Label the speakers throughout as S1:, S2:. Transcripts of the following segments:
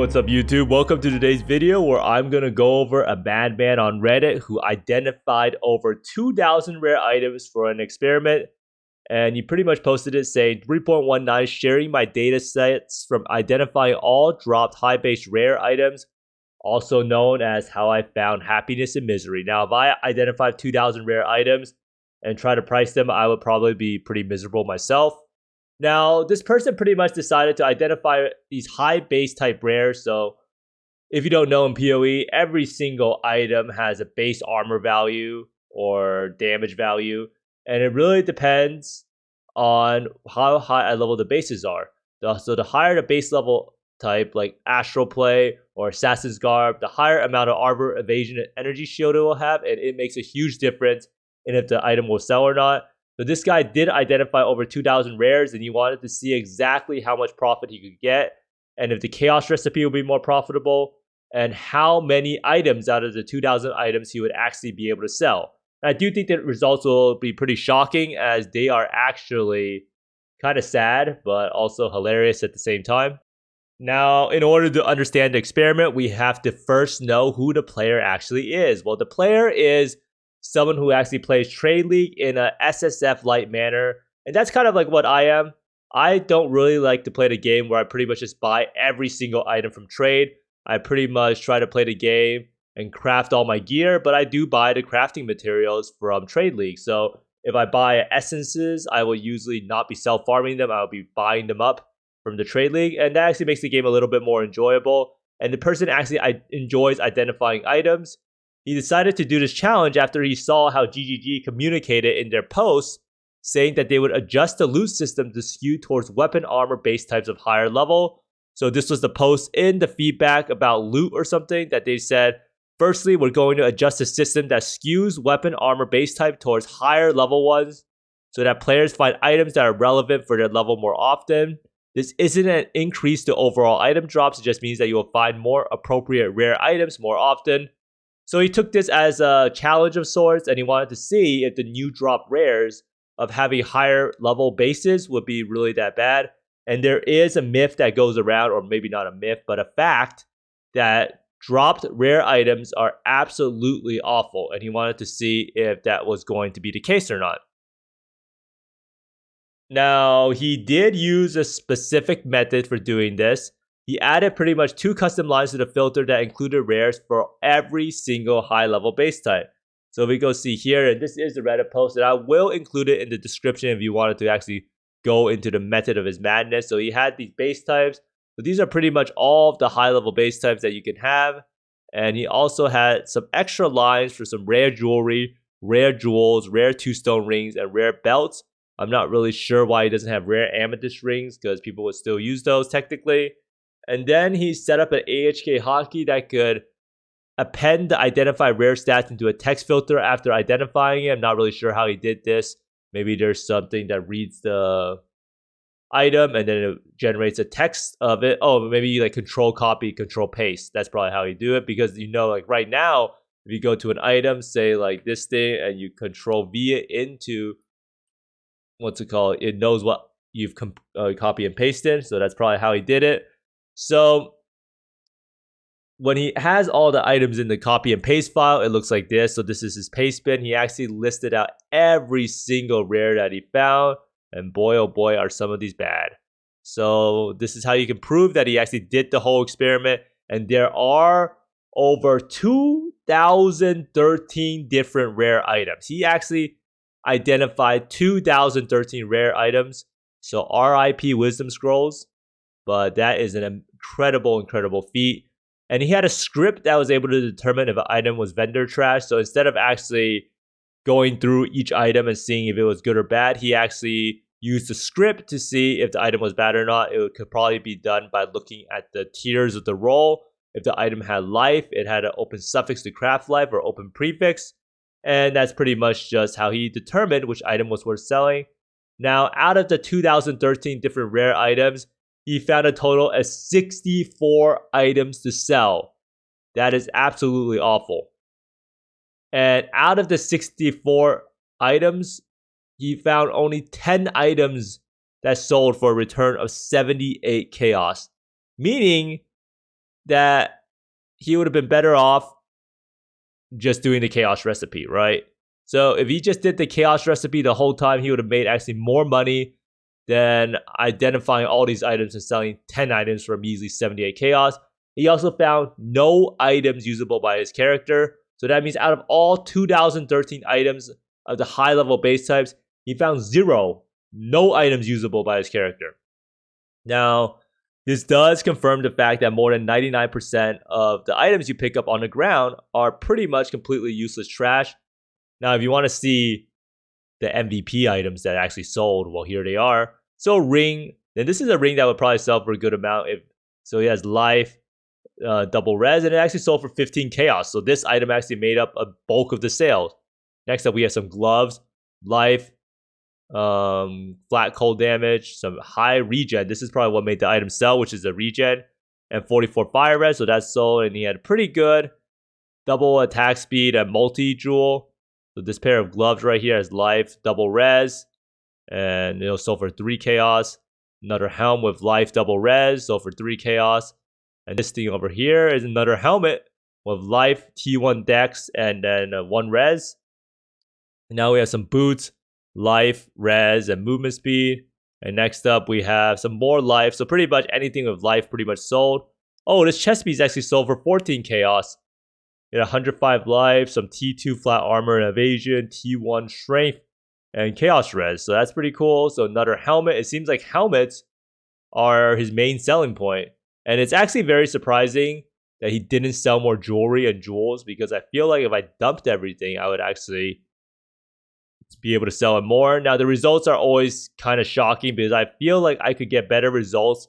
S1: what's up YouTube? Welcome to today's video where I'm going to go over a madman on Reddit who identified over 2,000 rare items for an experiment. And he pretty much posted it saying 3.19 sharing my data sets from identifying all dropped high base rare items, also known as how I found happiness and misery. Now, if I identified 2,000 rare items and try to price them, I would probably be pretty miserable myself. Now, this person pretty much decided to identify these high base type rares. So, if you don't know in PoE, every single item has a base armor value or damage value. And it really depends on how high a level the bases are. So, the higher the base level type, like Astral Play or Assassin's Garb, the higher amount of armor, evasion, and energy shield it will have. And it makes a huge difference in if the item will sell or not. So this guy did identify over 2,000 rares, and he wanted to see exactly how much profit he could get, and if the chaos recipe would be more profitable, and how many items out of the 2,000 items he would actually be able to sell. And I do think that results will be pretty shocking, as they are actually kind of sad, but also hilarious at the same time. Now, in order to understand the experiment, we have to first know who the player actually is. Well, the player is someone who actually plays Trade League in a SSF-like manner. And that's kind of like what I am. I don't really like to play the game where I pretty much just buy every single item from trade. I pretty much try to play the game and craft all my gear, but I do buy the crafting materials from Trade League. So if I buy essences, I will usually not be self-farming them. I'll be buying them up from the Trade League. And that actually makes the game a little bit more enjoyable. And the person actually enjoys identifying items. He decided to do this challenge after he saw how GGG communicated in their posts, saying that they would adjust the loot system to skew towards weapon armor base types of higher level. So this was the post in the feedback about loot or something that they said, firstly, we're going to adjust the system that skews weapon armor base type towards higher level ones so that players find items that are relevant for their level more often. This isn't an increase to overall item drops, it just means that you will find more appropriate rare items more often. So he took this as a challenge of sorts, and he wanted to see if the new drop rares of having higher level bases would be really that bad. And there is a myth that goes around, or maybe not a myth, but a fact that dropped rare items are absolutely awful. And he wanted to see if that was going to be the case or not. Now, he did use a specific method for doing this. He added pretty much 2 custom lines to the filter that included rares for every single high level base type. So we go see here, and this is the Reddit post, and I will include it in the description if you wanted to actually go into the method of his madness. So he had these base types. So these are pretty much all of the high level base types that you can have. And he also had some extra lines for some rare jewelry, rare jewels, rare 2-stone rings, and rare belts. I'm not really sure why he doesn't have rare amethyst rings, because people would still use those technically. And then he set up an AHK hotkey that could append the identified rare stats into a text filter after identifying it. I'm not really sure how he did this. Maybe there's something that reads the item and then it generates a text of it. Oh, maybe you like control copy, control paste. That's probably how you do it, because you know, like right now, if you go to an item, say like this thing, and you control V it into what's it called? It knows what you've copy and pasted. So that's probably how he did it. So when he has all the items in the copy and paste file, it looks like this. So this is his paste bin. He actually listed out every single rare that he found. And boy, oh boy, are some of these bad. So this is how you can prove that he actually did the whole experiment. And there are over 2,013 different rare items. He actually identified 2,013 rare items. So RIP Wisdom Scrolls. But that is an incredible feat. And he had a script that was able to determine if an item was vendor trash. So instead of actually going through each item and seeing if it was good or bad, he actually used the script to see if the item was bad or not. It could probably be done by looking at the tiers of the role. If the item had life, it had an open suffix to craft life or open prefix. And that's pretty much just how he determined which item was worth selling. Now, out of the 2,013 different rare items, he found a total of 64 items to sell. That is absolutely awful. And out of the 64 items, he found only 10 items that sold for a return of 78 chaos. Meaning that he would have been better off just doing the chaos recipe, right? So if he just did the chaos recipe the whole time, he would have made actually more money than identifying all these items and selling 10 items for a measly 78 chaos. He also found no items usable by his character. So that means out of all 2013 items of the high level base types, he found no items usable by his character. Now, this does confirm the fact that more than 99% of the items you pick up on the ground are pretty much completely useless trash. Now, if you want to see the MVP items that actually sold, well, here they are. So ring, and this is a ring that would probably sell for a good amount. So he has life, double res, and it actually sold for 15 chaos. So this item actually made up a bulk of the sales. Next up, we have some gloves, life, flat cold damage, some high regen. This is probably what made the item sell, which is the regen, and 44 fire res. So that's sold, and he had pretty good double attack speed and multi-jewel. So this pair of gloves right here has life, double res, and it'll sell for 3 chaos. Another helm with life, double res, sold for 3 chaos. And this thing over here is another helmet with life, T1 dex, and then 1 res. And now we have some boots, life, res, and movement speed. And next up we have some more life. So pretty much anything with life pretty much sold. Oh, this chest piece actually sold for 14 chaos. It had 105 life, some T2 flat armor and evasion, T1 strength, and chaos res. So that's pretty cool. So another helmet. It seems like helmets are his main selling point. And it's actually very surprising that he didn't sell more jewelry and jewels, because I feel like if I dumped everything, I would actually be able to sell it more. Now, the results are always kind of shocking, because I feel like I could get better results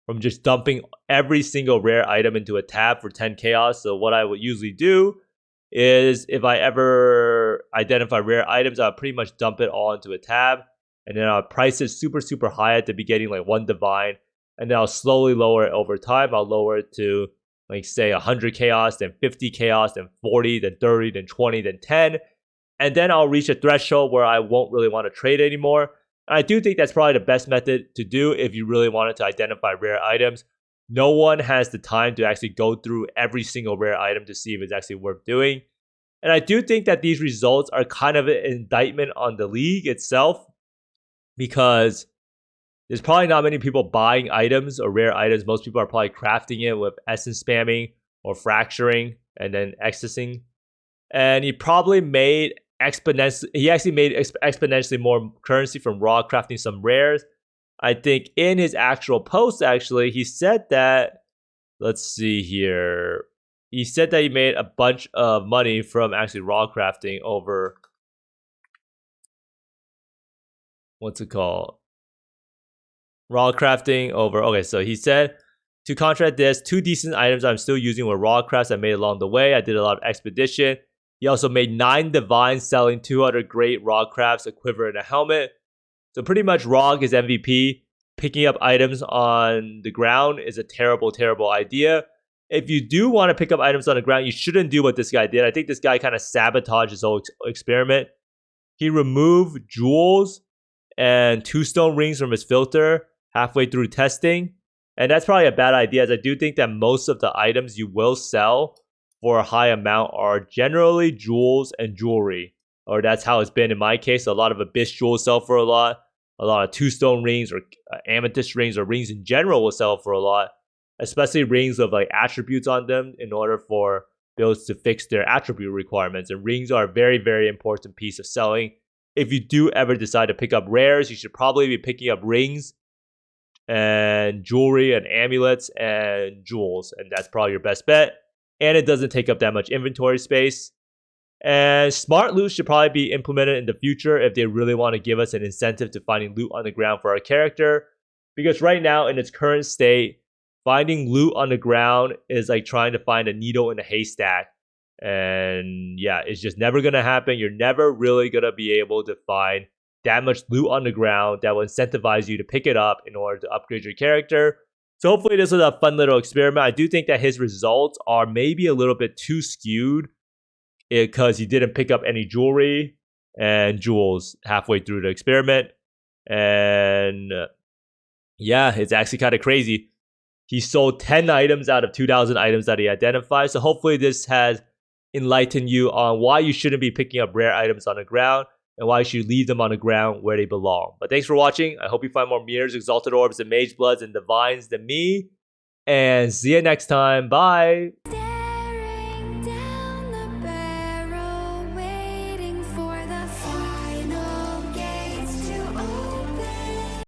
S1: from just dumping every single rare item into a tab for 10 chaos. So what I would usually do is, if I ever identify rare items, I'll pretty much dump it all into a tab, and then I'll price it super, super high at the beginning, like 1 divine, and then I'll slowly lower it over time. I'll lower it to, like, say 100 chaos, then 50 chaos, then 40, then 30, then 20, then 10. And then I'll reach a threshold where I won't really want to trade anymore. And I do think that's probably the best method to do if you really wanted to identify rare items. No one has the time to actually go through every single rare item to see if it's actually worth doing. And I do think that these results are kind of an indictment on the league itself, because there's probably not many people buying items or rare items. Most people are probably crafting it with essence spamming or fracturing and then ecstasing. And he probably made exponentially more currency from raw crafting some rares. I think in his actual post, actually, he said that, let's see here. He said that he made a bunch of money from actually raw crafting over, what's it called? Raw crafting over, okay, so he said, to contract this, 2 decent items I'm still using were raw crafts I made along the way. I did a lot of expedition. He also made 9 divines, selling 2 other great raw crafts, a quiver and a helmet. So pretty much Rog is MVP. Picking up items on the ground is a terrible, terrible idea. If you do want to pick up items on the ground, you shouldn't do what this guy did. I think this guy kind of sabotaged his whole experiment. He removed jewels and 2 stone rings from his filter halfway through testing. And that's probably a bad idea, as I do think that most of the items you will sell for a high amount are generally jewels and jewelry. Or that's how it's been in my case. A lot of abyss jewels sell for a lot. A lot of 2 stone rings or amethyst rings or rings in general will sell for a lot. Especially rings with like attributes on them, in order for builds to fix their attribute requirements. And rings are a very, very important piece of selling. If you do ever decide to pick up rares, you should probably be picking up rings and jewelry and amulets and jewels. And that's probably your best bet. And it doesn't take up that much inventory space. And smart loot should probably be implemented in the future if they really want to give us an incentive to finding loot on the ground for our character. Because right now, in its current state, finding loot on the ground is like trying to find a needle in a haystack. And yeah, it's just never going to happen. You're never really going to be able to find that much loot on the ground that will incentivize you to pick it up in order to upgrade your character. So hopefully this was a fun little experiment. I do think that his results are maybe a little bit too skewed, because he didn't pick up any jewelry and jewels halfway through the experiment. And yeah, it's actually kind of crazy. He sold 10 items out of 2,000 items that he identified. So hopefully this has enlightened you on why you shouldn't be picking up rare items on the ground and why you should leave them on the ground where they belong. But thanks for watching. I hope you find more Mirrors, Exalted Orbs, and Mage Bloods and Divines than me. And see you next time. Bye.